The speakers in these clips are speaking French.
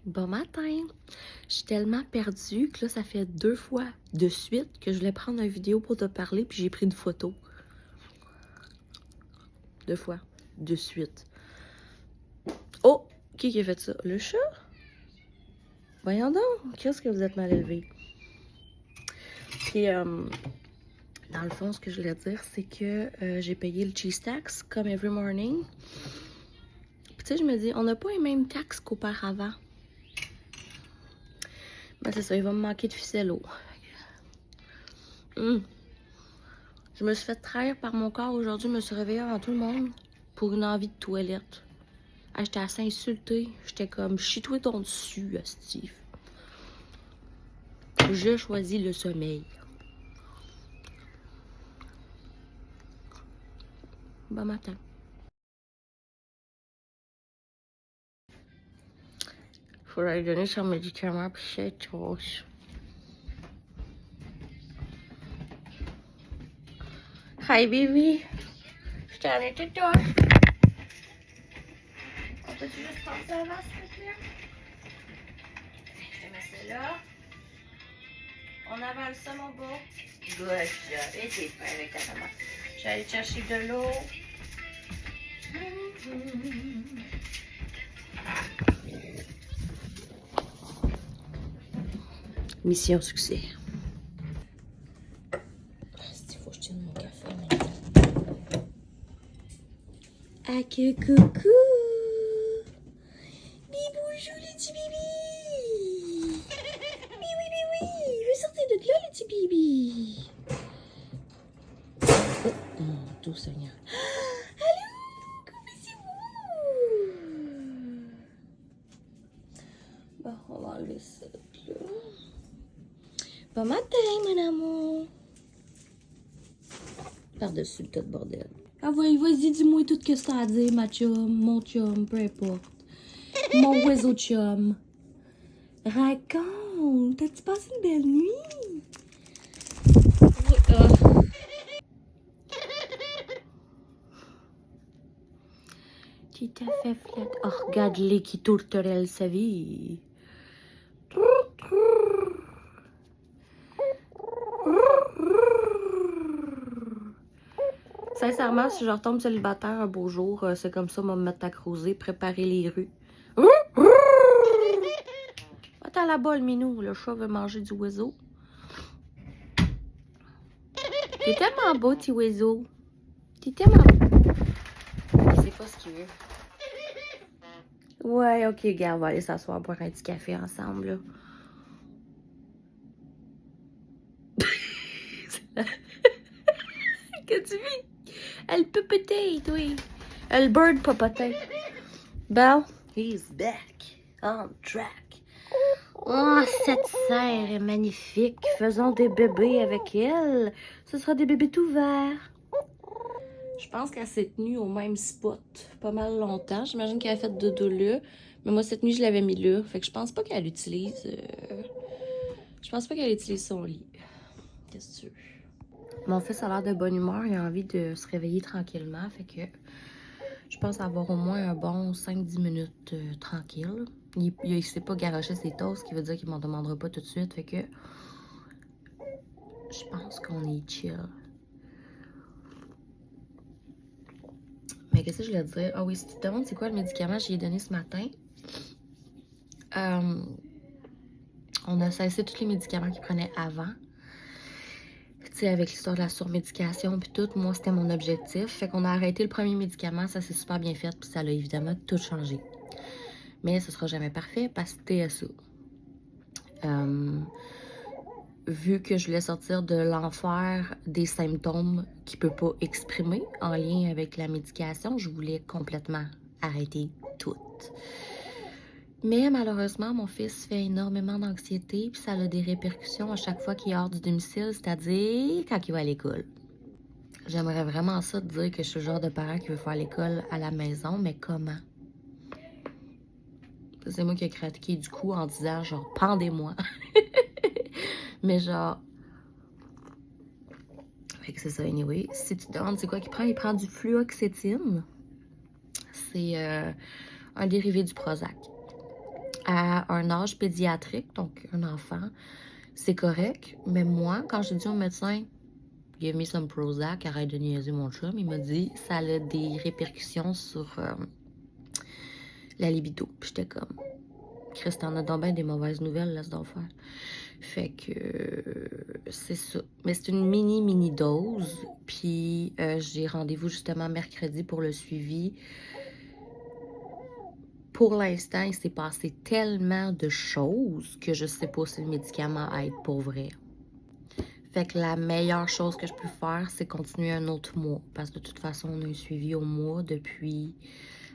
Bon matin! Je suis tellement perdue que là, ça fait 2 fois de suite que je voulais prendre une vidéo pour te parler, puis j'ai pris une photo. 2 fois de suite. Oh! Qui a fait ça? Le chat? Voyons donc! Qu'est-ce que vous êtes mal élevé? Puis, dans le fond, ce que je voulais dire, c'est que j'ai payé le cheese tax comme every morning. Puis, tu sais, je me dis, on n'a pas les mêmes taxes qu'auparavant. Ben, c'est ça, il va me manquer de ficello. Je me suis fait trahir par mon corps aujourd'hui. Je me suis réveillée avant tout le monde pour une envie de toilette. Ah, j'étais assez insultée. J'étais comme, chie-toi ton dessus, Steve. Je choisis le sommeil. Bon matin. Faudrait lui donner son médicament puis c'est trop. Hi, baby. Je t'en ai tout toi. On peut-tu juste prendre ça avant, s'il te plaît? Je te mets ça là. On avale ça, mon beau. Good job. Et t'es fin avec ta maman. Je vais aller chercher de l'eau. Mission succès. Il faut que je tienne mon café maintenant. Ah que coucou! Bibouchou le petit bibi! Oui! Ressortez de là le petit bibi! Oh mon Dieu Seigneur! Allô? Comment c'est vous? Bon, on va enlever ça là. Bon matin, mon amour! Par-dessus le tas de bordel. Ah ouais, vas-y, dis-moi tout ce que ça a à dire, ma chum, mon chum, peu importe. Mon oiseau chum. Raconte, t'as-tu passé une belle nuit? Qui t'a fait flat? Oh, regarde-les qui tourterelle sa vie. Sincèrement, si je retombe célibataire un beau jour, c'est comme ça, on va me mettre à creuser, préparer les rues. Attends là-bas, le minou. Le chat veut manger du oiseau. T'es tellement beau, petit oiseau. T'es tellement beau. Il sait pas ce qu'il veut. Ouais, ok, gars, on va aller s'asseoir, boire un petit café ensemble, là. Que tu vis? Elle pupotait, oui. Elle bird pupotait. Bon, he's back. On track. Oh, cette serre est magnifique. Faisons des bébés avec elle. Ce sera des bébés tout verts. Je pense qu'elle s'est tenue au même spot pas mal longtemps. J'imagine qu'elle a fait dodo là. Mais moi, cette nuit, je l'avais mis là. Fait que je pense pas qu'elle utilise... Je pense pas qu'elle utilise son lit. Qu'est-ce que tu veux? Mon fils a l'air de bonne humeur. Il a envie de se réveiller tranquillement. Fait que je pense avoir au moins un bon 5-10 minutes tranquille. Il sait pas garocher ses toasts, ce qui veut dire qu'il m'en demandera pas tout de suite. Fait que je pense qu'on est chill. Mais qu'est-ce que je voulais dire? Ah oui, si tu te demandes c'est quoi le médicament que j'ai donné ce matin, on a cessé tous les médicaments qu'il prenait avant. Tu sais, avec l'histoire de la surmédication puis tout, moi, c'était mon objectif. Fait qu'on a arrêté le premier médicament, ça s'est super bien fait, puis ça a évidemment tout changé. Mais ce sera jamais parfait parce que TSA. Vu que je voulais sortir de l'enfer des symptômes qu'il ne peut pas exprimer en lien avec la médication, je voulais complètement arrêter tout. Mais malheureusement, mon fils fait énormément d'anxiété, puis ça a des répercussions à chaque fois qu'il est hors du domicile, c'est-à-dire quand il va à l'école. J'aimerais vraiment ça te dire que je suis le genre de parent qui veut faire l'école à la maison, mais comment? C'est moi qui ai craqué du coup en disant genre pendez-moi. Mais genre... Fait que c'est ça, anyway. Si tu te demandes c'est quoi qu'il prend, il prend du fluoxétine. C'est un dérivé du Prozac. à un âge pédiatrique, donc un enfant, c'est correct. Mais moi, quand j'ai dit au médecin, give me some Prozac, arrête de niaiser mon chum, il m'a dit ça a des répercussions sur la libido. Puis j'étais comme, Chris, t'en as donc bien des mauvaises nouvelles, laisse donc faire. Fait que c'est ça. Mais c'est une mini dose. Puis j'ai rendez-vous justement mercredi pour le suivi. Pour l'instant, il s'est passé tellement de choses que je sais pas si le médicament aide pour vrai. Fait que la meilleure chose que je peux faire, c'est continuer un autre mois. Parce que de toute façon, on a un suivi au mois depuis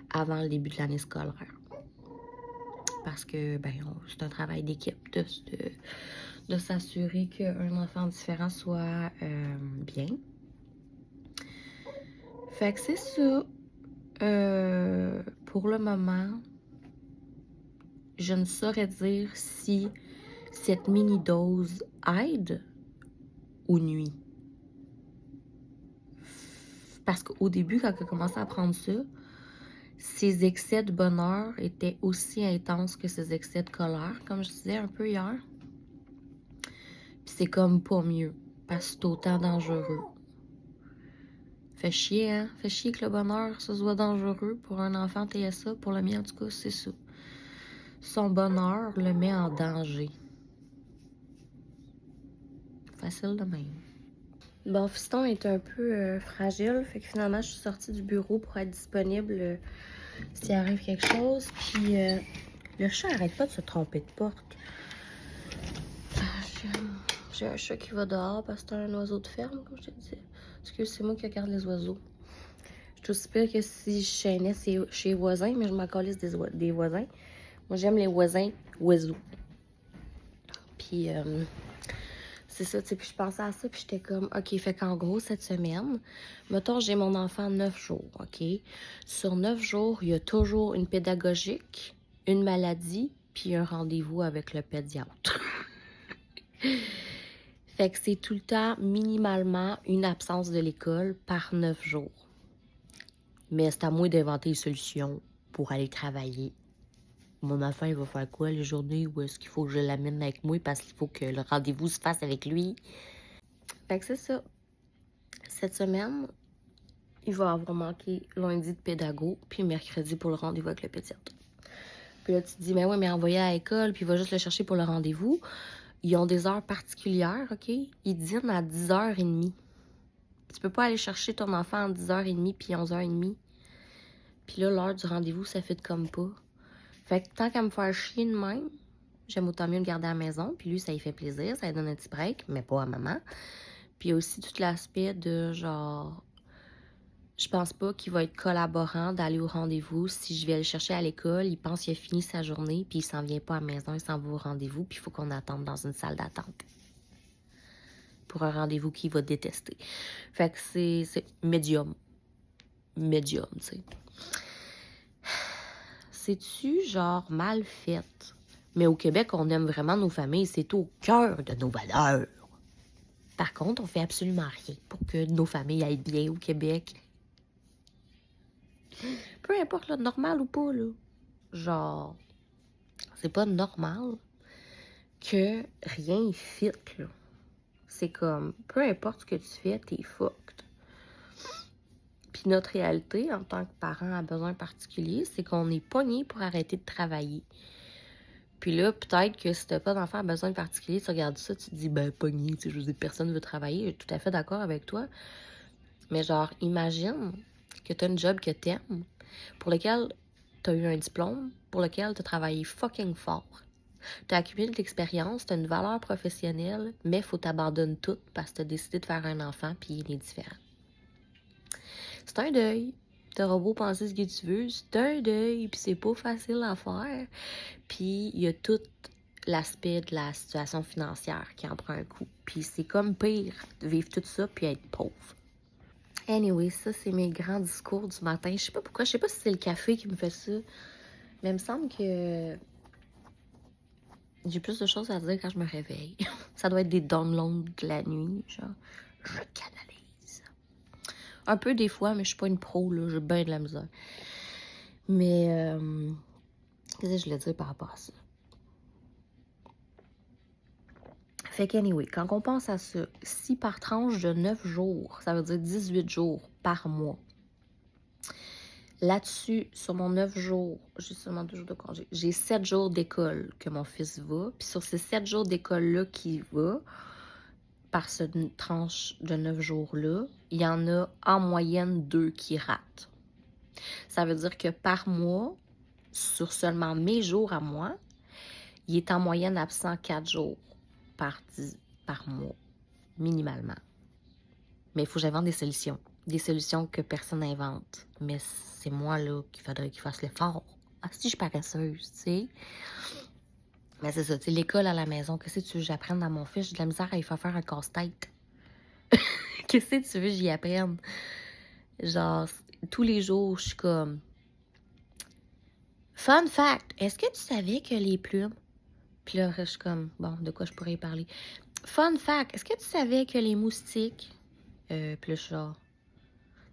avant le début de l'année scolaire. Parce que, ben, c'est un travail d'équipe de s'assurer qu'un enfant différent soit bien. Fait que c'est ça. Pour le moment, je ne saurais dire si cette mini-dose aide ou nuit. Parce qu'au début, quand elle a commencé à prendre ça, ses excès de bonheur étaient aussi intenses que ses excès de colère, comme je disais un peu hier. Puis c'est comme pas mieux, parce que c'est autant dangereux. Fait chier, hein? Fait chier que le bonheur, ça soit dangereux pour un enfant TSA. Pour le mien, en tout cas, c'est ça. Son bonheur le met en danger. Facile de même. Bon, fiston est un peu fragile, fait que finalement, je suis sortie du bureau pour être disponible s'il arrive quelque chose. Puis, le chat arrête pas de se tromper de porte. J'ai un chat qui va dehors parce que c'est un oiseau de ferme, comme je te disais. Parce que c'est moi qui regarde les oiseaux. Je suis aussi pire que si je chaînais chez les voisins, mais je m'en calisse des voisins. Moi, j'aime les voisins oiseaux. Puis, c'est ça, tu sais, puis je pensais à ça, puis j'étais comme, OK, fait qu'en gros, cette semaine, mettons, j'ai mon enfant 9 jours, OK? Sur 9 jours, il y a toujours une pédagogique, une maladie, puis un rendez-vous avec le pédiatre. Fait que c'est tout le temps, minimalement, une absence de l'école par 9 jours. Mais c'est à moi d'inventer une solution pour aller travailler. Mon enfant, il va faire quoi les journées où est-ce qu'il faut que je l'amène avec moi parce qu'il faut que le rendez-vous se fasse avec lui? Fait que c'est ça. Cette semaine, il va avoir manqué lundi de pédago, puis mercredi pour le rendez-vous avec le pédiatre. Puis là, tu te dis, mais ouais, mais envoyé à l'école, puis il va juste le chercher pour le rendez-vous. Ils ont des heures particulières, OK? Ils dînent à 10h30. Tu peux pas aller chercher ton enfant à 10h30 puis 11h30. Puis là, l'heure du rendez-vous, ça fait comme pas. Fait que tant qu'à me faire chier de même, j'aime autant mieux le garder à la maison. Puis lui, ça lui fait plaisir, ça lui donne un petit break, mais pas à maman. Puis il y a aussi tout l'aspect de genre, je pense pas qu'il va être collaborant d'aller au rendez-vous. Si je vais le chercher à l'école, il pense qu'il a fini sa journée, puis il s'en vient pas à la maison, il s'en va au rendez-vous, puis il faut qu'on attende dans une salle d'attente pour un rendez-vous qu'il va détester. Fait que c'est médium. Médium, tu sais. C'est-tu genre mal fait? Mais au Québec, on aime vraiment nos familles. C'est au cœur de nos valeurs. Par contre, on fait absolument rien pour que nos familles aillent bien au Québec. Peu importe, là, normal ou pas, là. Genre, c'est pas normal que rien fit, là. C'est comme, peu importe ce que tu fais, t'es fucked. Puis notre réalité, en tant que parent à besoin particulier, c'est qu'on est pogné pour arrêter de travailler. Puis là, peut-être que si t'as pas d'enfant à besoin particulier, tu regardes ça, tu te dis, ben, pogné, tu sais, je veux dire, personne veut travailler. Je suis tout à fait d'accord avec toi. Mais genre, imagine que t'as une job que t'aimes, pour lequel t'as eu un diplôme, pour lequel t'as travaillé fucking fort. T'as accumulé de l'expérience, t'as une valeur professionnelle, mais faut t'abandonner tout parce que t'as décidé de faire un enfant, puis il est différent. C'est un deuil. T'auras beau penser ce que tu veux, c'est un deuil, puis c'est pas facile à faire. Puis il y a tout l'aspect de la situation financière qui en prend un coup. Puis c'est comme pire de vivre tout ça puis être pauvre. Anyway, ça, c'est mes grands discours du matin. Je sais pas pourquoi, je sais pas si c'est le café qui me fait ça, mais il me semble que j'ai plus de choses à dire quand je me réveille. Ça doit être des downloads de la nuit, genre, je canalise. Un peu des fois, mais je suis pas une pro, là, j'ai bien de la misère. Mais, qu'est-ce que je voulais dire par rapport à ça? Fait qu'anyway, quand on pense à ça, si par tranche de 9 jours, ça veut dire 18 jours par mois. Là-dessus, sur mon 9 jours, j'ai seulement 2 jours de congé. J'ai 7 jours d'école que mon fils va. Puis sur ces 7 jours d'école-là qu'il va, par cette tranche de 9 jours-là, il y en a en moyenne 2 qui ratent. Ça veut dire que par mois, sur seulement mes jours à moi, il est en moyenne absent 4 jours par mois, minimalement. Mais il faut que j'invente des solutions. Des solutions que personne n'invente. Mais c'est moi, là, qu'il faudrait qu'il fasse l'effort. Ah, si je suis paresseuse, tu sais. Mais c'est ça, tu sais, l'école à la maison, qu'est-ce que tu veux que j'apprenne dans mon fils? J'ai de la misère à lui faire un casse-tête. Qu'est-ce que tu veux que j'y apprenne? Genre, tous les jours, je suis comme... Fun fact, est-ce que tu savais que les plumes... Puis là, je suis comme, bon, de quoi je pourrais y parler? Fun fact, est-ce que tu savais que les moustiques... Puis là, je suis genre...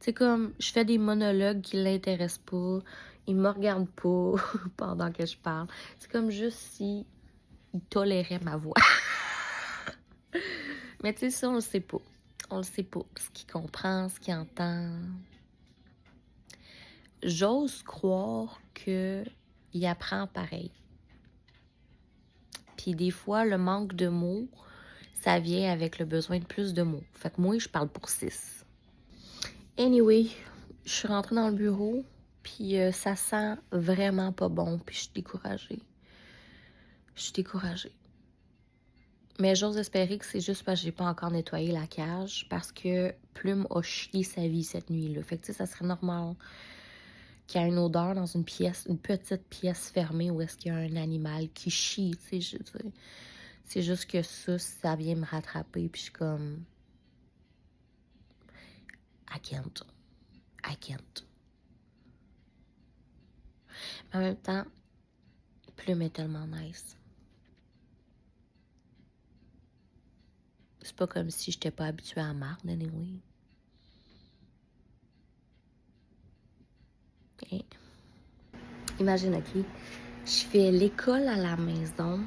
C'est comme, je fais des monologues qui l'intéressent pas, il me regarde pas pendant que je parle. C'est comme juste si il tolérait ma voix. Mais tu sais, ça, on le sait pas. On le sait pas. Ce qu'il comprend, ce qu'il entend. J'ose croire qu'il apprend pareil. Puis des fois, le manque de mots, ça vient avec le besoin de plus de mots. Fait que moi, je parle pour 6. Anyway, je suis rentrée dans le bureau, puis ça sent vraiment pas bon, puis je suis découragée. Mais j'ose espérer que c'est juste parce que j'ai pas encore nettoyé la cage, parce que Plume a chié sa vie cette nuit-là. Fait que tu sais, ça serait normal qu'il y ait une odeur dans une pièce, une petite pièce fermée où est-ce qu'il y a un animal qui chie, tu sais, je veux dire. C'est juste que ça vient me rattraper, puis je suis comme... I can't. Mais en même temps, Plume est tellement nice. C'est pas comme si j'étais pas habituée à la marde, anyway. Okay. Imagine, OK, je fais l'école à la maison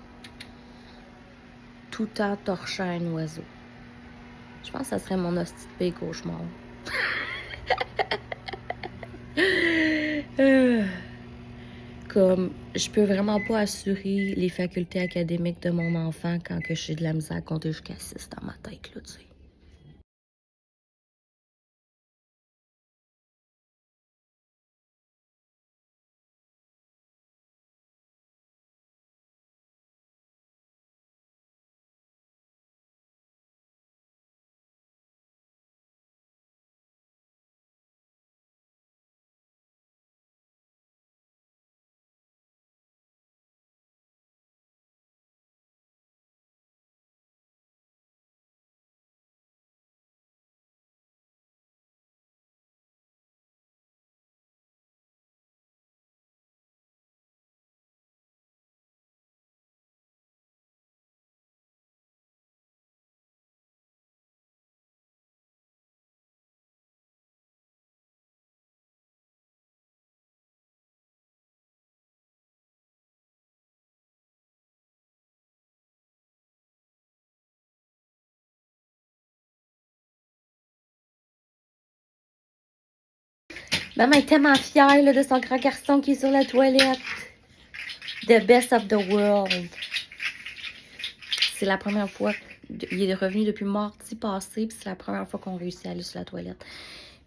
tout en torchant un oiseau. Je pense que ça serait mon hostie de pire cauchemar. Comme, je peux vraiment pas assurer les facultés académiques de mon enfant quand que j'ai de la misère à compter jusqu'à 6 dans ma tête, là, tu sais. Maman est tellement fière là, de son grand garçon qui est sur la toilette. The best of the world. C'est la première fois qu'il est revenu depuis mardi passé, puis c'est la première fois qu'on réussit à aller sur la toilette.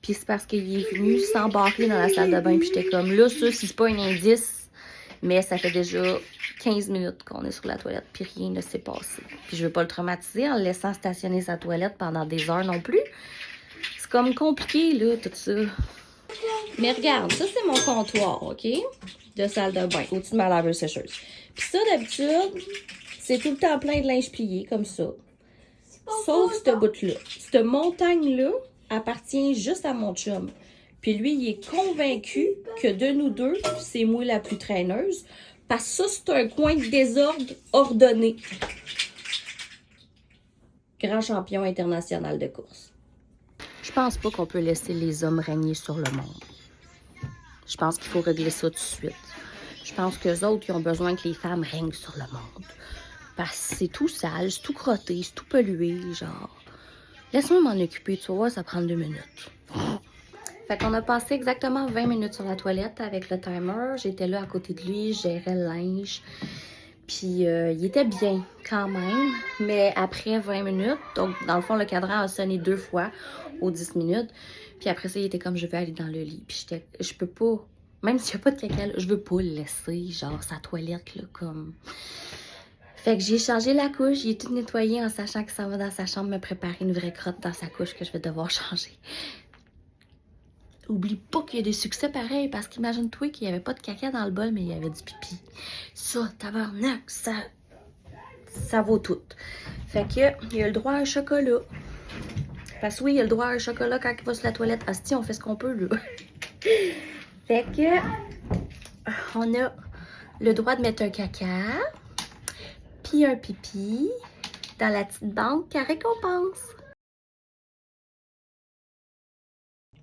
Puis c'est parce qu'il est venu s'embarquer dans la salle de bain, puis j'étais comme là, ça, si c'est pas un indice, mais ça fait déjà 15 minutes qu'on est sur la toilette, puis rien ne s'est passé. Puis je veux pas le traumatiser en le laissant stationner sa toilette pendant des heures non plus. C'est comme compliqué, là, tout ça. Mais regarde, ça, c'est mon comptoir, OK? De salle de bain, au-dessus de ma laveuse sécheuse. Puis ça, d'habitude, c'est tout le temps plein de linge plié, comme ça. Sauf ce bout-là. Cette montagne-là appartient juste à mon chum. Puis lui, il est convaincu que de nous deux, c'est moi la plus traîneuse. Parce que ça, c'est un coin de désordre ordonné. Grand champion international de course. Je pense pas qu'on peut laisser les hommes régner sur le monde. Je pense qu'il faut régler ça tout de suite. Je pense qu'eux autres, ils ont besoin que les femmes règnent sur le monde. Parce que c'est tout sale, c'est tout crotté, c'est tout pollué, genre. Laisse-moi m'en occuper, tu vas voir, ça prend 2 minutes. Fait qu'on a passé exactement 20 minutes sur la toilette avec le timer. J'étais là à côté de lui, je gérais le linge. Puis il était bien quand même, mais après 20 minutes, donc dans le fond, le cadran a sonné 2 fois aux 10 minutes. Puis après ça, il était comme, je vais aller dans le lit. Puis je peux pas, même s'il n'y a pas de caca, là, je veux pas le laisser, genre sa toilette, là, comme... Fait que j'ai changé la couche, j'ai tout nettoyé en sachant qu'il s'en va dans sa chambre me préparer une vraie crotte dans sa couche que je vais devoir changer. Oublie pas qu'il y a des succès pareils, parce qu'imagine-toi qu'il n'y avait pas de caca dans le bol, mais il y avait du pipi. Ça, tabarnak, ça vaut tout. Fait que, il a le droit à un chocolat. Parce que oui, il a le droit à un chocolat quand il va sur la toilette. Asti, on fait ce qu'on peut, là. Fait que, on a le droit de mettre un caca, puis un pipi dans la petite banque à récompense.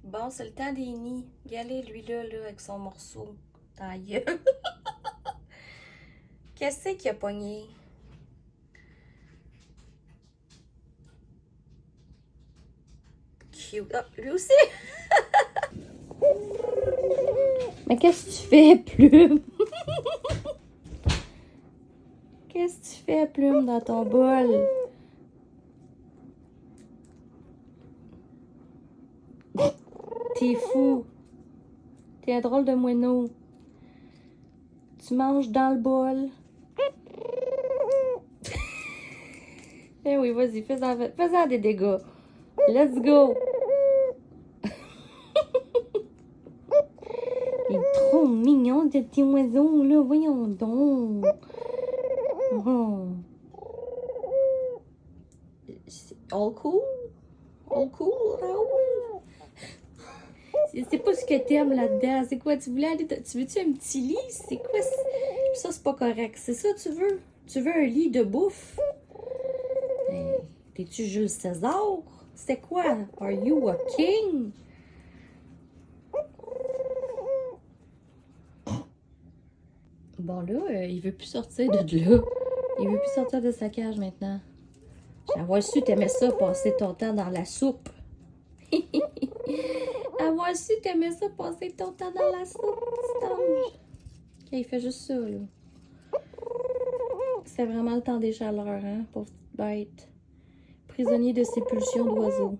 Bon, c'est le temps des nids. Regardez, lui-là, avec son morceau dans la gueule. Qu'est-ce qu'il a pogné? Cute. Ah, lui aussi! Mais qu'est-ce que tu fais, Plume? Qu'est-ce que tu fais, Plume, dans ton bol? T'es fou. T'es un drôle de moineau. Tu manges dans le bol. Eh oui, vas-y, fais-en des dégâts. Let's go. Il est trop mignon, ce petit oiseau, là. Voyons donc. Oh. All cool? All cool, Raoul? Je sais pas ce que t'aimes là-dedans. C'est quoi? Tu voulais aller... Tu veux-tu un petit lit? C'est quoi? Ça, c'est pas correct. C'est ça tu veux? Tu veux un lit de bouffe? Hey, t'es-tu Jules César? C'est quoi? Are you a king? Bon, là, il veut plus sortir de là. Il veut plus sortir de sa cage maintenant. Avoir su t'aimais ça, passer ton temps dans la soupe. Avoir su t'aimais ça, passer ton temps dans la soupe, petit ange. Ok, il fait juste ça, là. C'est vraiment le temps des chaleurs, hein, pauvre petite bête. Prisonnier de ses pulsions d'oiseau.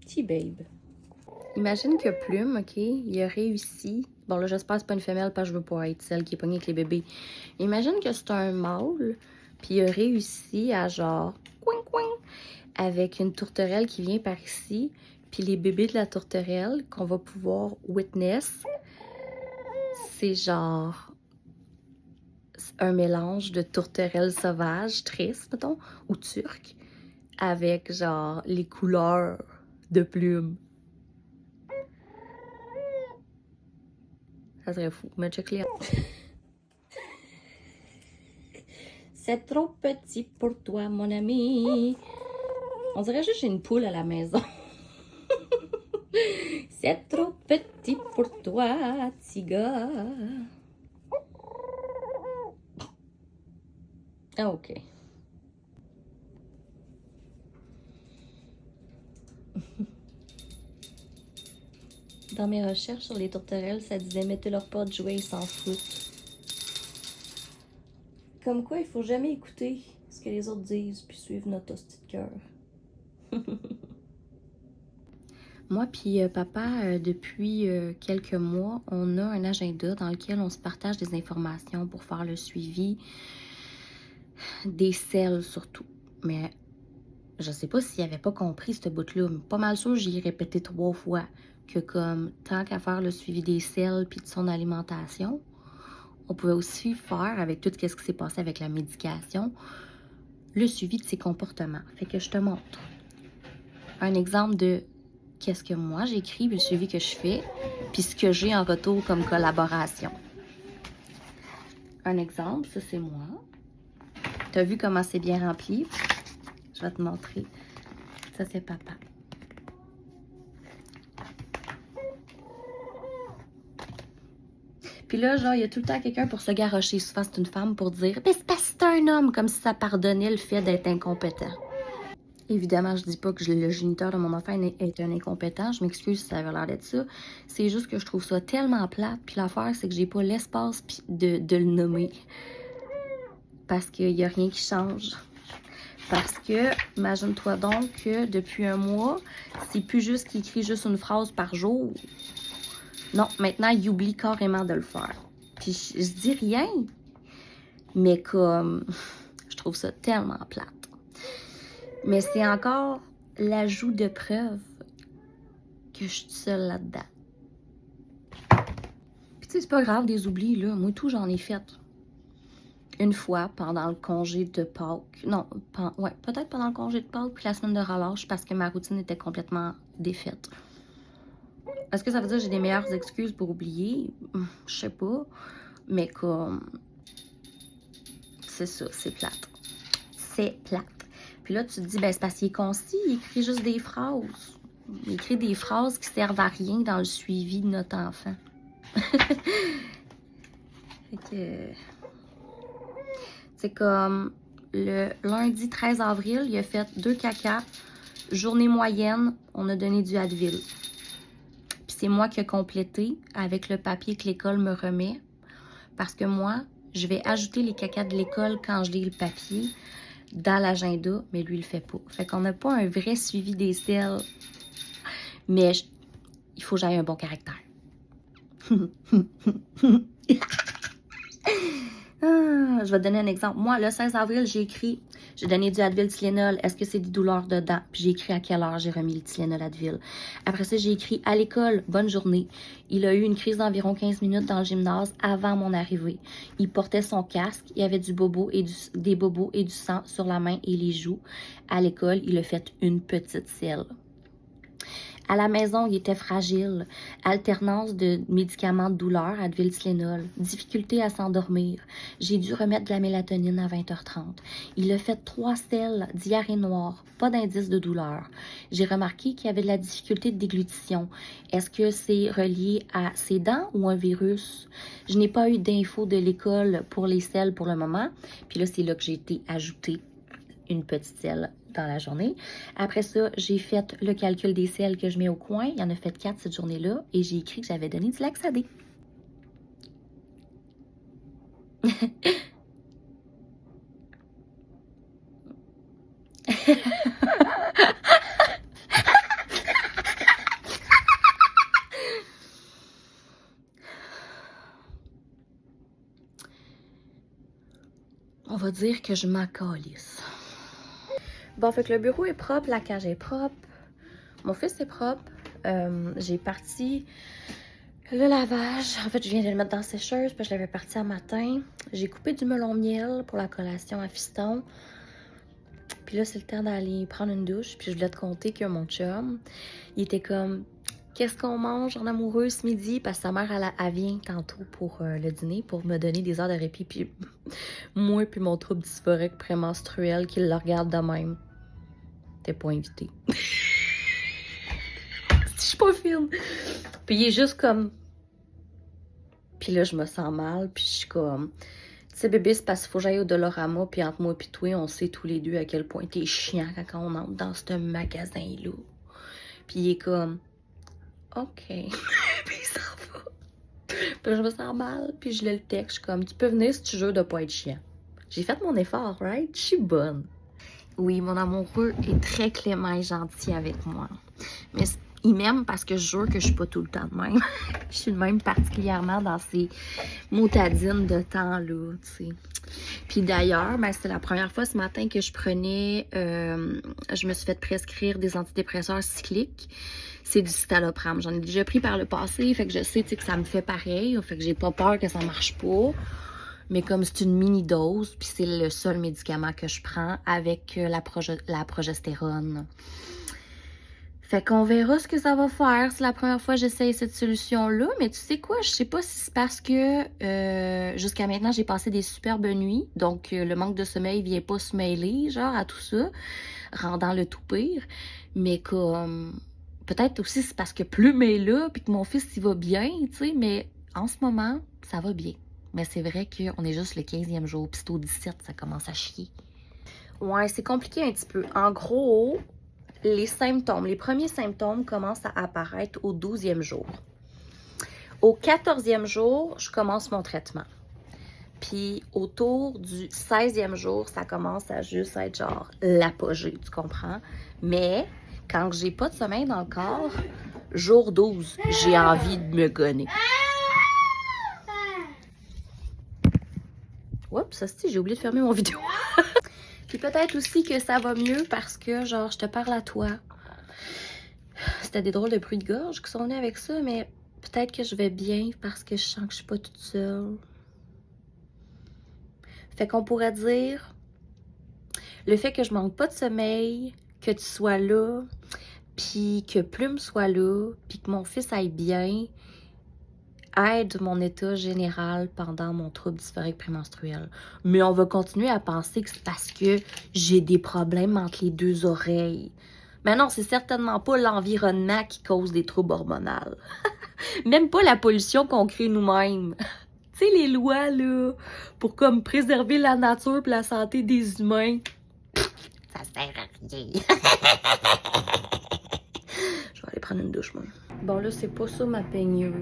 Petit babe. Imagine que Plume, ok, il a réussi. Bon, là, j'espère que c'est pas une femelle parce que je veux pas être celle qui est pognée avec les bébés. Imagine que c'est un mâle, puis il a réussi à genre, coing, coing, avec une tourterelle qui vient par ici, puis les bébés de la tourterelle qu'on va pouvoir witness, c'est genre un mélange de tourterelle sauvage, triste, mettons, ou turque, avec genre les couleurs de Plume. Ça serait fou, mais check les... C'est trop petit pour toi, mon ami. On dirait juste que j'ai une poule à la maison. C'est trop petit pour toi, petit gars. Ah, ok. Dans mes recherches sur les tourterelles, ça disait mettez-leur pas de jouets, ils s'en foutent. Comme quoi, il faut jamais écouter ce que les autres disent puis suivre notre hostie de cœur. Moi puis papa, depuis quelques mois, on a un agenda dans lequel on se partage des informations pour faire le suivi des selles surtout. Mais je sais pas s'il avait pas compris ce bout-là, mais pas mal sûr, j'y ai répété 3 fois que comme tant qu'à faire le suivi des selles puis de son alimentation, on pouvait aussi faire avec tout ce qui s'est passé avec la médication, le suivi de ses comportements. Fait que je te montre un exemple de qu'est-ce que moi j'écris, le suivi que je fais, puis ce que j'ai en retour comme collaboration. Un exemple, ça c'est moi. T'as vu comment c'est bien rempli? Je vais te montrer. Ça c'est papa. Puis Puis là, genre, il y a tout le temps quelqu'un pour se garrocher. Souvent, c'est une femme pour dire « Ben, c'est parce que c'est un homme », comme si ça pardonnait le fait d'être incompétent. Évidemment, je dis pas que le géniteur de mon enfant est un incompétent. Je m'excuse si ça avait l'air d'être ça. C'est juste que je trouve ça tellement plate. Puis l'affaire, c'est que j'ai pas l'espace de le nommer. Parce qu'il y a rien qui change. Parce que, imagine-toi donc que depuis un mois, c'est plus juste qu'il écrit juste une phrase par jour. Non, maintenant, il oublie carrément de le faire. Puis je dis rien, mais comme, je trouve ça tellement plate. Mais c'est encore l'ajout de preuve que je suis seule là-dedans. Puis tu sais, c'est pas grave des oublis, là. Moi, tout, j'en ai fait. Une fois pendant le congé de Pâques. Non, ouais, peut-être pendant le congé de Pâques puis la semaine de relâche parce que ma routine était complètement défaite. Est-ce que ça veut dire que j'ai des meilleures excuses pour oublier? Je sais pas. Mais comme... C'est ça, c'est plate. C'est plate. Puis là, tu te dis, ben c'est parce qu'il est concis, il écrit juste des phrases. Il écrit des phrases qui servent à rien dans le suivi de notre enfant. Fait que... C'est comme le lundi 13 avril, il a fait 2 caca. Journée moyenne, on a donné du Advil. Puis c'est moi qui ai complété avec le papier que l'école me remet. Parce que moi, je vais ajouter les cacas de l'école quand je lis le papier dans l'agenda, mais lui, il le fait pas. Fait qu'on n'a pas un vrai suivi des selles. Mais il faut que j'aille un bon caractère. Je vais te donner un exemple. Moi, le 16 avril, j'ai écrit, j'ai donné du Advil Tylenol. Est-ce que c'est des douleurs dedans? Puis j'ai écrit à quelle heure j'ai remis le Tylenol Advil. Après ça, j'ai écrit à l'école, bonne journée. Il a eu une crise d'environ 15 minutes dans le gymnase avant mon arrivée. Il portait son casque, il y avait des bobos et du sang sur la main et les joues. À l'école, il a fait une petite selle. À la maison, il était fragile. Alternance de médicaments de douleur, Advil Tylenol. Difficulté à s'endormir. J'ai dû remettre de la mélatonine à 20h30. Il a fait 3 selles, diarrhée noire, pas d'indice de douleur. J'ai remarqué qu'il y avait de la difficulté de déglutition. Est-ce que c'est relié à ses dents ou un virus? Je n'ai pas eu d'infos de l'école pour les selles pour le moment. Puis là, c'est là que j'ai été ajoutée une petite selle dans la journée. Après ça, j'ai fait le calcul des selles que je mets au coin. Il y en a fait 4 cette journée-là et j'ai écrit que j'avais donné du Laxadé. On va dire que je m'en calisse. Bon, fait que le bureau est propre, la cage est propre, mon fils est propre. J'ai parti le lavage. En fait, je viens de le mettre dans la sécheuse, puis je l'avais parti un matin. J'ai coupé du melon miel pour la collation à fiston. Puis là, c'est le temps d'aller prendre une douche. Puis je voulais te conter que mon chum, il était comme, qu'est-ce qu'on mange en amoureux ce midi? Parce que sa mère, elle vient tantôt pour le dîner, pour me donner des heures de répit. Puis moi, puis mon trouble dysphorique prémenstruel, qui le regarde de même. T'es pas invité. Si je suis pas fine. Puis il est juste comme... Puis là, je me sens mal, puis je suis comme... Tu sais, bébé, c'est parce qu'il faut que j'aille au Dolorama, puis entre moi et toi, on sait tous les deux à quel point t'es chiant quand on entre dans ce magasin-là. Puis il est comme... OK. Puis il s'en va. Puis je me sens mal, puis je le texte, je suis comme... Tu peux venir si tu jures de pas être chiant. J'ai fait mon effort, right? Je suis bonne. Oui, mon amoureux est très clément et gentil avec moi. Mais il m'aime parce que je jure que je suis pas tout le temps de même. Je suis de même particulièrement dans ces motadines de temps-là, tu sais. Puis d'ailleurs, ben, c'est la première fois ce matin que je prenais... je me suis fait prescrire des antidépresseurs cycliques. C'est du citalopram. J'en ai déjà pris par le passé, fait que je sais, tu sais, que ça me fait pareil. Fait que j'ai pas peur que ça marche pas. Mais comme c'est une mini-dose, puis c'est le seul médicament que je prends avec la progestérone. Fait qu'on verra ce que ça va faire. C'est la première fois que j'essaye cette solution-là. Mais tu sais quoi, je sais pas si c'est parce que jusqu'à maintenant, j'ai passé des superbes nuits. Donc, le manque de sommeil vient pas se mêler, genre, à tout ça, rendant le tout pire. Mais comme... Peut-être aussi c'est parce que Plume est là, puis que mon fils, il va bien, tu sais, mais... en ce moment, ça va bien. Mais c'est vrai qu'on est juste le 15e jour, puis c'est au 17, ça commence à chier. Ouais, c'est compliqué un petit peu. En gros, les premiers symptômes commencent à apparaître au 12e jour. Au 14e jour, je commence mon traitement. Puis autour du 16e jour, ça commence à juste être genre l'apogée, tu comprends? Mais quand j'ai pas de sommeil dans le corps, jour 12, j'ai envie de me gonner. Oups, ça c'est, j'ai oublié de fermer mon vidéo. Puis peut-être aussi que ça va mieux parce que genre je te parle à toi. C'était des drôles de bruits de gorge qui sont venus avec ça, mais peut-être que je vais bien parce que je sens que je suis pas toute seule. Fait qu'on pourrait dire, le fait que je manque pas de sommeil, que tu sois là, puis que Plume soit là, puis que mon fils aille bien, aide mon état général pendant mon trouble dysphorique prémenstruel. Mais on va continuer à penser que c'est parce que j'ai des problèmes entre les deux oreilles. Mais non, c'est certainement pas l'environnement qui cause des troubles hormonaux. Même pas la pollution qu'on crée nous-mêmes. Tu sais, les lois, là, pour comme préserver la nature et la santé des humains, ça sert à rien. Je vais aller prendre une douche, moi. Bon, là, c'est pas ça ma peignure.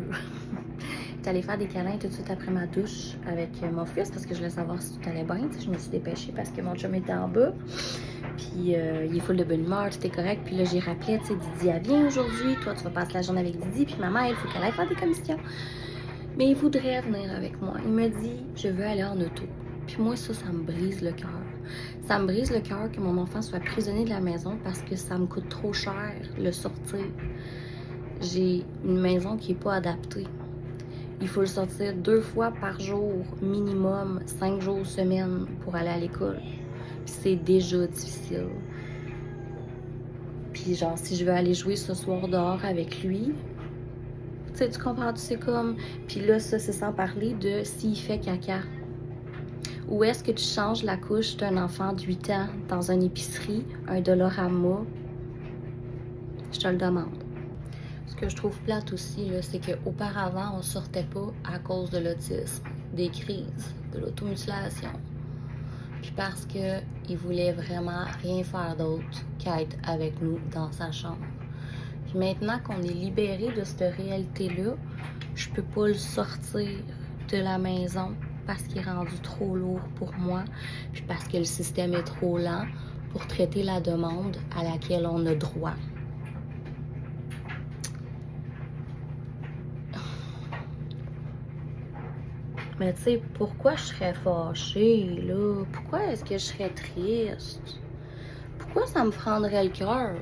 J'étais allée faire des câlins tout de suite après ma douche avec mon fils parce que je voulais savoir si tout allait bien. Je me suis dépêchée parce que mon chum était en bas. Puis il est full de bonne humeur, tout est correct. Puis là, j'ai rappelé, tu sais, Didi, elle vient aujourd'hui. Toi, tu vas passer la journée avec Didi. Puis maman, il faut qu'elle aille faire des commissions. Mais il voudrait venir avec moi. Il me dit, je veux aller en auto. Puis moi, ça me brise le cœur. Ça me brise le cœur que mon enfant soit prisonnier de la maison parce que ça me coûte trop cher le sortir. J'ai une maison qui n'est pas adaptée. Il faut le sortir 2 fois par jour, minimum 5 jours semaine pour aller à l'école. Puis c'est déjà difficile. Puis genre, si je veux aller jouer ce soir dehors avec lui, tu sais, tu comprends, tu sais comme... Puis là, ça, c'est sans parler de s'il fait caca. Ou est-ce que tu changes la couche d'un enfant de 8 ans dans une épicerie, un Dollarama? Je te le demande. Ce que je trouve plate aussi, c'est qu'auparavant, on sortait pas à cause de l'autisme, des crises, de l'automutilation. Puis parce qu'il voulait vraiment rien faire d'autre qu'être avec nous dans sa chambre. Puis maintenant qu'on est libéré de cette réalité-là, je peux pas le sortir de la maison parce qu'il est rendu trop lourd pour moi, puis parce que le système est trop lent pour traiter la demande à laquelle on a droit. Mais tu sais, pourquoi je serais fâchée, là? Pourquoi est-ce que je serais triste? Pourquoi ça me prendrait le cœur?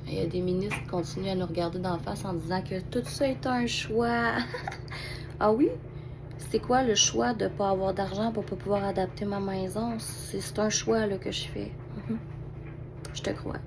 Il y a des ministres qui continuent à nous regarder d'en face en disant que tout ça est un choix. Ah oui? C'est quoi le choix de ne pas avoir d'argent pour pas pouvoir adapter ma maison? C'est un choix là, que je fais. Je te crois.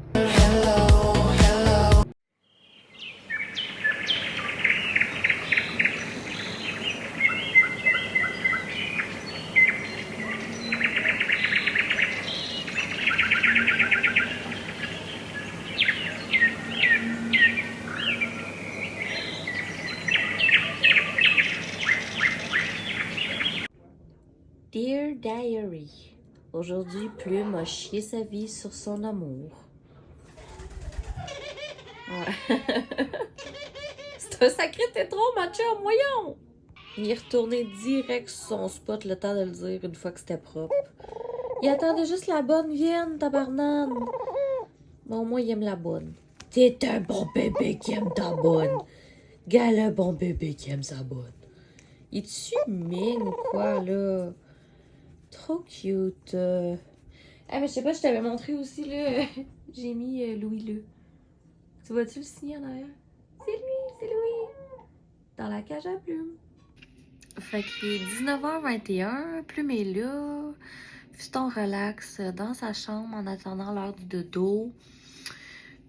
Dear Diary, aujourd'hui, Plume a chié sa vie sur son amour. Ouais. C'est un sacré tétron, ma chum, voyons! Il est retourné direct sur son spot le temps de le dire une fois que c'était propre. Il attendait juste la bonne vienne, tabarnane. Bon, moi, il aime la bonne. T'es un bon bébé qui aime ta bonne. Gars, le bon bébé qui aime sa bonne. Es-tu mine ou quoi, là? Trop cute. Ah, mais je sais pas, je t'avais montré aussi, là. J'ai mis Louis Le. Tu vois-tu le signer en arrière? C'est lui, c'est Louis. Dans la cage à Plume. Fait qu'il est 19h21, Plume est là. Fiston relax dans sa chambre en attendant l'heure du dodo.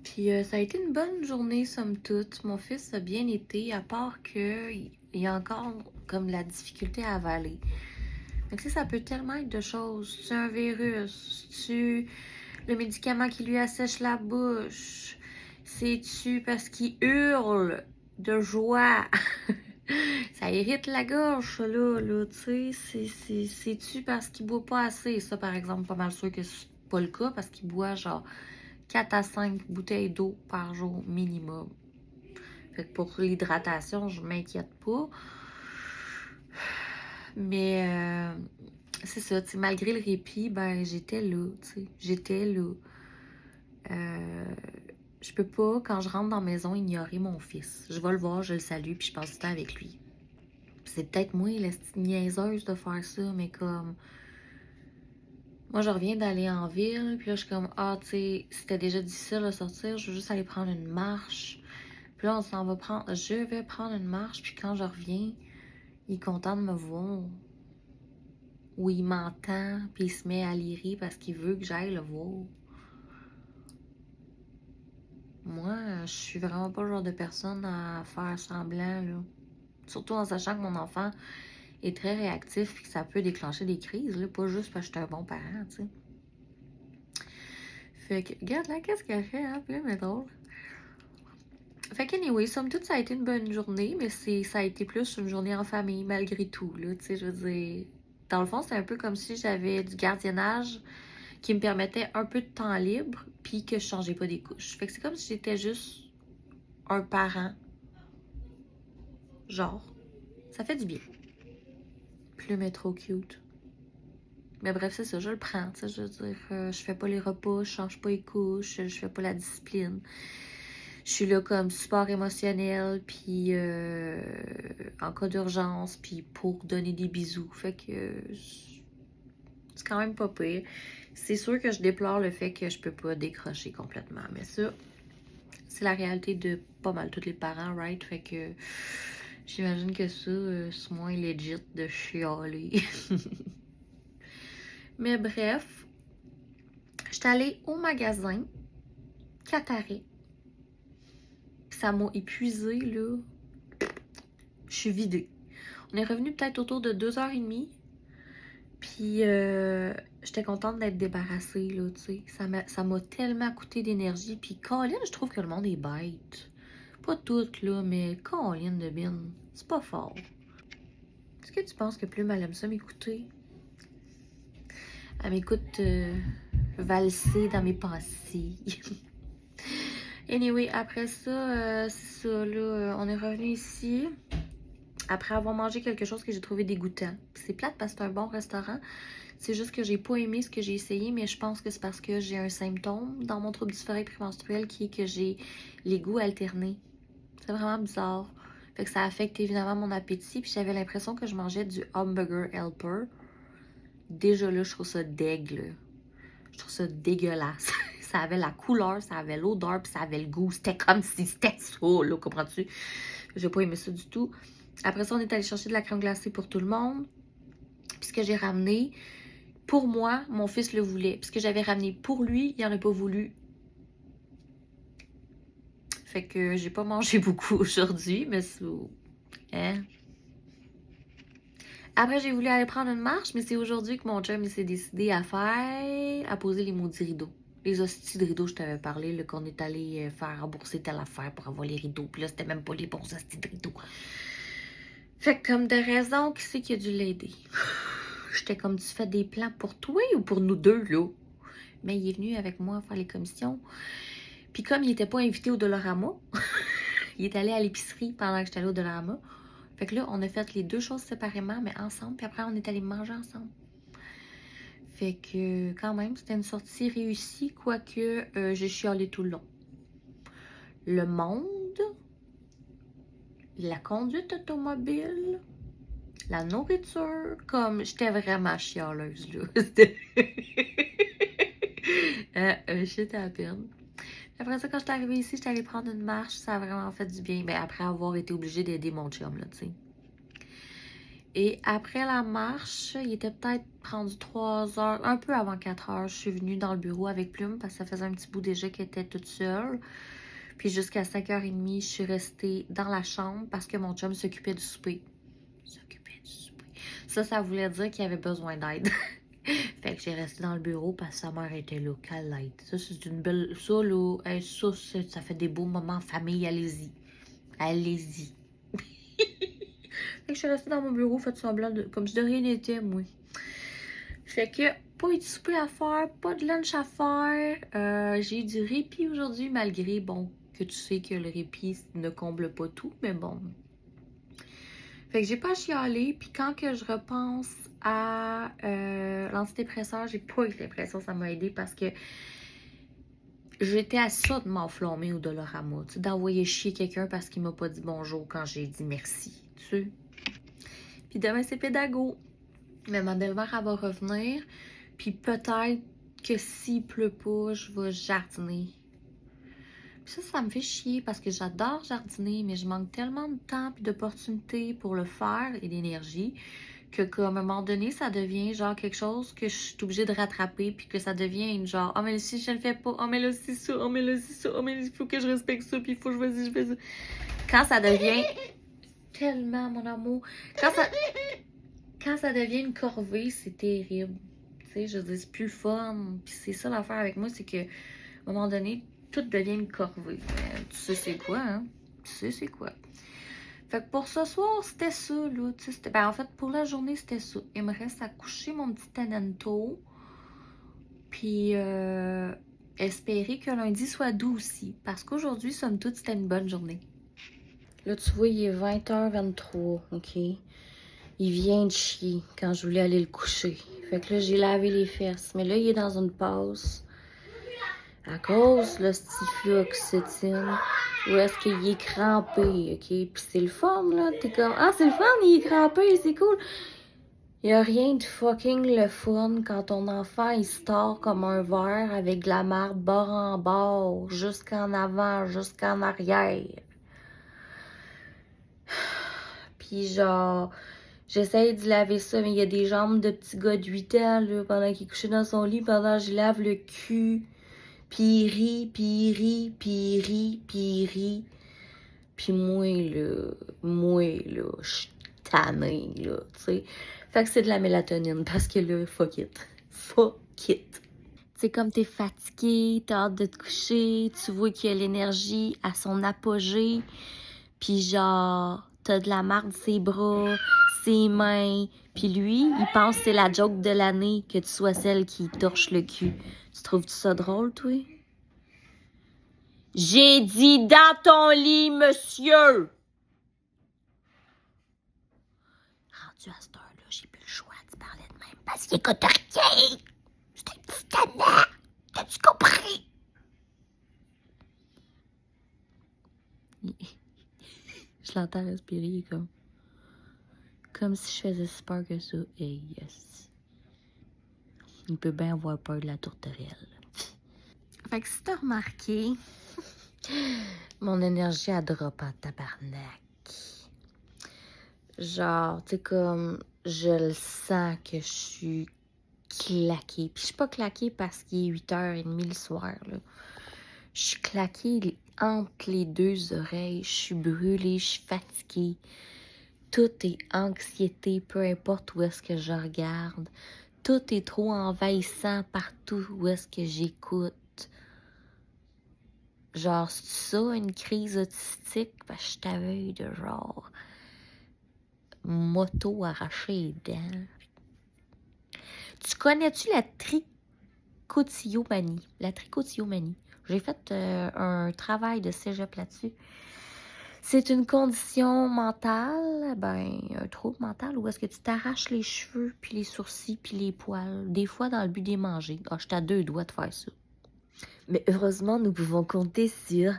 Puis ça a été une bonne journée, somme toute. Mon fils a bien été, à part qu'il y a encore comme la difficulté à avaler. Mais tu sais, ça peut tellement être de choses. C'est un virus, le médicament qui lui assèche la bouche, C'est-tu parce qu'il hurle de joie? Ça irrite la gorge, ça, là, tu sais. C'est-tu parce qu'il boit pas assez? Ça, par exemple, pas mal sûr que c'est pas le cas parce qu'il boit genre 4 à 5 bouteilles d'eau par jour minimum. Fait que pour l'hydratation, je m'inquiète pas. Mais c'est ça, tu sais, malgré le répit, ben j'étais là, tu sais. J'étais là. Je peux pas, quand je rentre dans la maison, ignorer mon fils. Je vais le voir, je le salue, puis je passe du temps avec lui. C'est peut-être moi, la petite niaiseuse de faire ça, mais comme... Moi, je reviens d'aller en ville, puis là, je suis comme, ah, tu sais, c'était déjà difficile de sortir, je veux juste aller prendre une marche. Puis là, on s'en va prendre... Je vais prendre une marche, puis quand je reviens, il est content de me voir. Ou il m'entend, puis il se met à lirer parce qu'il veut que j'aille le voir. Moi, je suis vraiment pas le genre de personne à faire semblant, là. Surtout en sachant que mon enfant est très réactif et que ça peut déclencher des crises, là, pas juste parce que je suis un bon parent, tu sais. Fait que, regarde là, qu'est-ce qu'elle fait, hein, plein mais drôle. Fait que, anyway, somme toute, ça a été une bonne journée, mais ça a été plus une journée en famille, malgré tout, là, tu sais, je veux dire... Dans le fond, c'est un peu comme si j'avais du gardiennage qui me permettait un peu de temps libre, puis que je changeais pas des couches. Fait que c'est comme si j'étais juste un parent. Genre, ça fait du bien. Plume est trop cute. Mais bref, c'est ça, je le prends, tu sais, je veux dire, je fais pas les repas, je change pas les couches, je fais pas la discipline. Je suis là comme support émotionnel, puis en cas d'urgence, puis pour donner des bisous. Fait que c'est quand même pas pire. C'est sûr que je déplore le fait que je peux pas décrocher complètement, mais ça, c'est la réalité de pas mal tous les parents, right? Fait que j'imagine que ça, c'est moins legit de chialer. Mais bref, j'étais allée au magasin, 4 arrêts. Ça m'a épuisée, là. Je suis vidée. On est revenu peut-être autour de 2h30. Puis, j'étais contente d'être débarrassée, là, tu sais. Ça m'a tellement coûté d'énergie. Puis, Colin, je trouve que le monde est bête. Pas toutes, là, mais Colin de Bin, c'est pas fort. Est-ce que tu penses que Plume, elle aime ça m'écouter? Elle m'écoute valser dans mes pensées. Anyway, après ça, c'est ça, là, on est revenu ici. Après avoir mangé quelque chose que j'ai trouvé dégoûtant. C'est plate parce que c'est un bon restaurant. C'est juste que j'ai pas aimé ce que j'ai essayé, mais je pense que c'est parce que j'ai un symptôme dans mon trouble dysphorique prémenstruel qui est que j'ai les goûts alternés. C'est vraiment bizarre. Fait que ça affecte évidemment mon appétit. Puis j'avais l'impression que je mangeais du hamburger helper. Déjà là, je trouve ça dégueu. Je trouve ça dégueulasse. Ça avait la couleur, ça avait l'odeur, puis ça avait le goût. C'était comme si c'était ça, là, comprends-tu? J'ai pas aimé ça du tout. Après ça, on est allé chercher de la crème glacée pour tout le monde. Puis ce que j'ai ramené, pour moi, mon fils le voulait. Puis ce que j'avais ramené pour lui, il en a pas voulu. Fait que j'ai pas mangé beaucoup aujourd'hui, mais c'est... Hein? Après, j'ai voulu aller prendre une marche, mais c'est aujourd'hui que mon chum s'est décidé à poser les maudits rideaux. Les hosties de rideaux, je t'avais parlé, là, qu'on est allé faire rembourser telle affaire pour avoir les rideaux. Puis là, c'était même pas les bons hosties de rideaux. Fait que comme de raison, qui c'est qui a dû l'aider? J'étais comme, tu fais des plans pour toi ou pour nous deux, là? Mais il est venu avec moi faire les commissions. Puis comme il était pas invité au Dollarama, il est allé à l'épicerie pendant que j'étais allée au Dollarama. Fait que là, on a fait les deux choses séparément, mais ensemble. Puis après, on est allé manger ensemble. Fait que quand même, c'était une sortie réussie, quoique j'ai chialé tout le long. Le monde, la conduite automobile, la nourriture, comme j'étais vraiment chialeuse, là. J'étais à peine. Après ça, quand j'étais arrivée ici, j'étais allée prendre une marche, ça a vraiment fait du bien. Mais après avoir été obligée d'aider mon chum, là, tu sais. Et après la marche, il était peut-être rendu 3 heures, un peu avant 4 heures, je suis venue dans le bureau avec Plume parce que ça faisait un petit bout déjà qu'elle était toute seule. Puis jusqu'à 5h30, je suis restée dans la chambre parce que mon chum s'occupait du souper. Ça voulait dire qu'il avait besoin d'aide. Fait que j'ai resté dans le bureau parce que sa mère était là, qu'elle l'aide. Ça, c'est une belle... Ça, là, hey, ça fait des beaux moments en famille, allez-y. Allez-y. Fait que je suis restée dans mon bureau, fait semblant de... comme si de rien n'était, moi. Fait que, pas eu de souper à faire, pas de lunch à faire. J'ai eu du répit aujourd'hui, malgré, bon, que tu sais que le répit ne comble pas tout, mais bon. Fait que j'ai pas chialé, puis quand que je repense à l'antidépresseur, j'ai pas eu l'impression que ça m'a aidé parce que j'étais à ça de m'enflammer au Dolorama, tu sais, d'envoyer chier quelqu'un parce qu'il m'a pas dit bonjour quand j'ai dit merci, tu sais. Puis demain, c'est pédago. Mais ma belle-mère, elle va revenir. Puis peut-être que s'il pleut pas, je vais jardiner. Puis ça me fait chier parce que j'adore jardiner, mais je manque tellement de temps et d'opportunités pour le faire et d'énergie que qu'à un moment donné, ça devient genre quelque chose que je suis obligée de rattraper puis que ça devient une genre « Oh, mais si je le fais pas, oh, mais là, c'est ça, oh, mais là, c'est ça, oh, mais il faut que je respecte ça, puis il faut que je fais ça. » Quand ça devient tellement, mon amour, quand ça devient une corvée, c'est terrible. Tu sais, je veux dire, c'est plus fun. Puis c'est ça l'affaire avec moi, c'est que à un moment donné, tout devient une corvée. Tu sais c'est quoi, hein? Tu sais c'est quoi. Fait que pour ce soir, c'était ça, là. Tu sais, ben, en fait, pour la journée, c'était ça. Il me reste à coucher mon petit Tenento. Puis espérer que lundi soit doux aussi. Parce qu'aujourd'hui, somme toute, c'était une bonne journée. Là, tu vois, il est 20h23, OK? Il vient de chier quand je voulais aller le coucher. Fait que là, j'ai lavé les fesses. Mais là, il est dans une passe. À cause de l'hostifloxétine. Où est-ce qu'il est crampé, OK? Puis c'est le fun, là. T'es comme, ah, c'est le fun, il est crampé, c'est cool. Il y a rien de fucking le fun quand ton enfant, il se tord comme un verre avec de la marde bord en bord, jusqu'en avant, jusqu'en arrière. Puis genre... J'essaye de laver ça, mais il y a des jambes de petit gars de 8 ans, là, pendant qu'il est couché dans son lit, pendant que je lave le cul. Puis il rit, puis il rit, puis il rit, puis il rit. Puis moi, je suis tannée, là, tu sais. Fait que c'est de la mélatonine, parce que là, fuck it. Fuck it. C'est comme t'es fatigué, t'as hâte de te coucher, tu vois qu'il y a l'énergie à son apogée. Puis genre, t'as de la marde ses bras, ses mains. Puis lui, il pense que c'est la joke de l'année que tu sois celle qui torche le cul. Tu trouves-tu ça drôle, toi? J'ai dit dans ton lit, monsieur! Rendu à cette heure-là, j'ai plus le choix de parler de même parce qu'il écoute rien! C'est un petit tannant! T'as-tu compris? Je l'entends respirer comme si je faisais si peur que ça. Hey, yes. Il peut bien avoir peur de la tourterelle. Fait que si t'as remarqué, mon énergie a drop en tabarnak. Genre, tu sais, comme, je le sens que je suis claquée. Puis je suis pas claquée parce qu'il est 8h30 le soir, là. Je suis claquée entre les deux oreilles. Je suis brûlée, je suis fatiguée. Tout est anxiété, peu importe où est-ce que je regarde. Tout est trop envahissant partout où est-ce que j'écoute. Genre, c'est ça, une crise autistique? Parce que je t'aveugle de genre moto arraché les dents. Tu connais-tu la tricotillomanie? La tricotillomanie. J'ai fait un travail de cégep là-dessus. C'est une condition mentale, un trouble mental où est-ce que tu t'arraches les cheveux, puis les sourcils, puis les poils, des fois dans le but de les manger. Ah, je suis à 2 doigts de faire ça. Mais heureusement, nous pouvons compter sur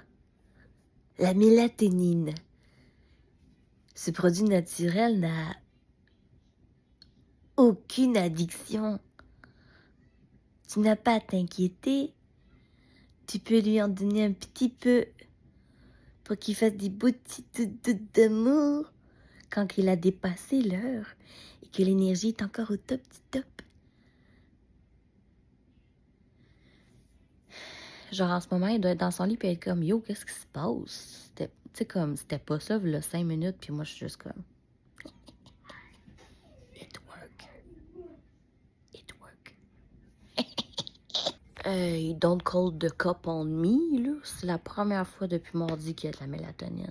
la mélatonine. Ce produit naturel n'a aucune addiction. Tu n'as pas à t'inquiéter. Tu peux lui en donner un petit peu pour qu'il fasse des beaux petits doudous d'amour quand il a dépassé l'heure et que l'énergie est encore au top du top. Genre en ce moment, il doit être dans son lit et être comme « Yo, qu'est-ce qui se passe? » Tu sais, comme, c'était pas ça, là, 5 minutes, puis moi, je suis juste comme « It work. It work. » Hey, don't call the cop on me, là. C'est la première fois depuis mardi qu'il y a de la mélatonine.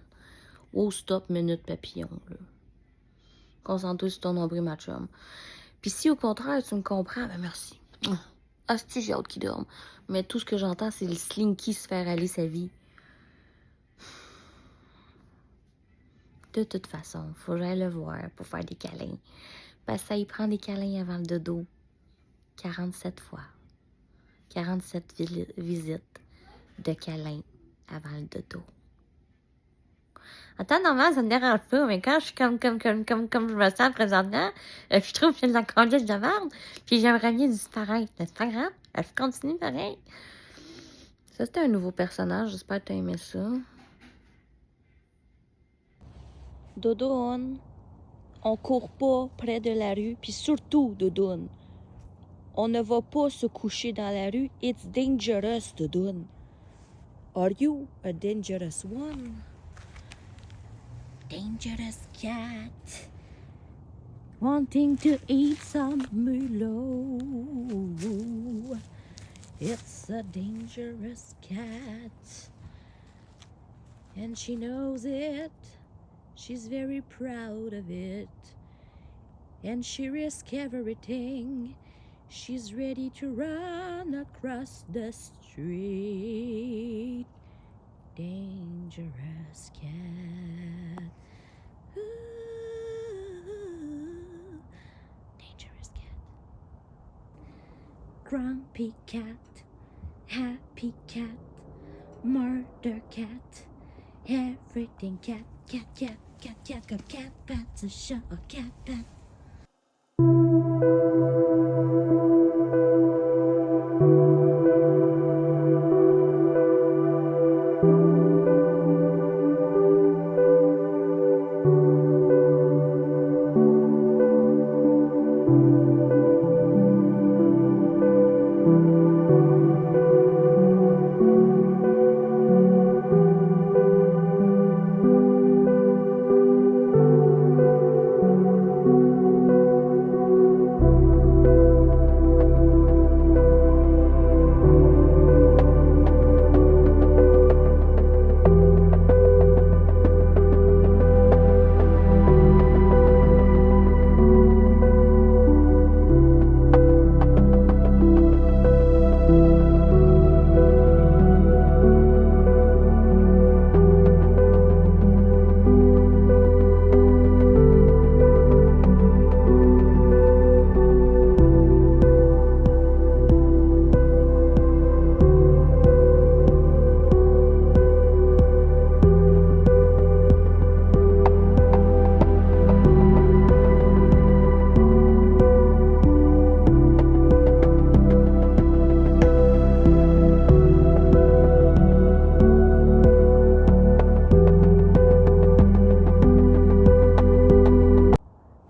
Oh, stop, minute papillon, là. Concentre-toi sur ton nombril, ma chum. Puis si, au contraire, tu me comprends, ben merci. Ah, si, j'ai hâte qu'il dorme. Mais tout ce que j'entends, c'est le slinky se faire aller sa vie. De toute façon, faut que j'aille le voir pour faire des câlins. Parce que ça y prend des câlins avant le dodo. 47 fois. 47 visites de câlins avant le dodo. Attends, normalement, ça me dérange pas, mais quand je suis comme je me sens présentement, je trouve que j'ai de la conduite de merde, puis j'aimerais bien disparaître. Mais c'est pas grave, je continue pareil. Ça, c'était un nouveau personnage, j'espère que t'as aimé ça. Dodoune, on court pas près de la rue, puis surtout, Dodoune, on ne va pas se coucher dans la rue. It's dangerous, Dodoune. Are you a dangerous one? Dangerous cat, wanting to eat some mulot. It's a dangerous cat, and she knows it. She's very proud of it, and she risks everything. She's ready to run across the street. Dangerous cat. Ooh, dangerous cat. Grumpy cat, happy cat, murder cat, everything cat, cat, cat, cat, cat, cat, cat, that's a show, a cat, cat.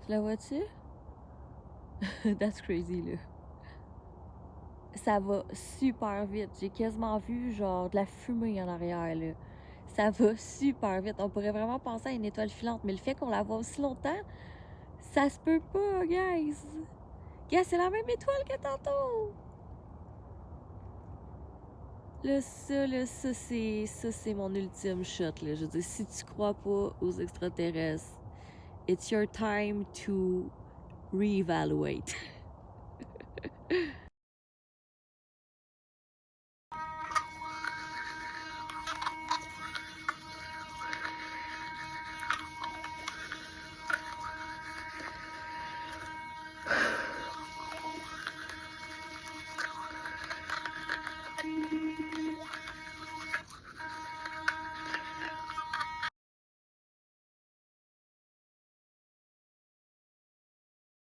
La vois-tu? That's crazy, là. Ça va super vite. J'ai quasiment vu, genre, de la fumée en arrière, là. Ça va super vite. On pourrait vraiment penser à une étoile filante, mais le fait qu'on la voit aussi longtemps, ça se peut pas, guys. Guys, c'est la même étoile que tantôt. Là, ça, c'est mon ultime shot, là. Je veux dire, si tu crois pas aux extraterrestres, it's your time to reevaluate.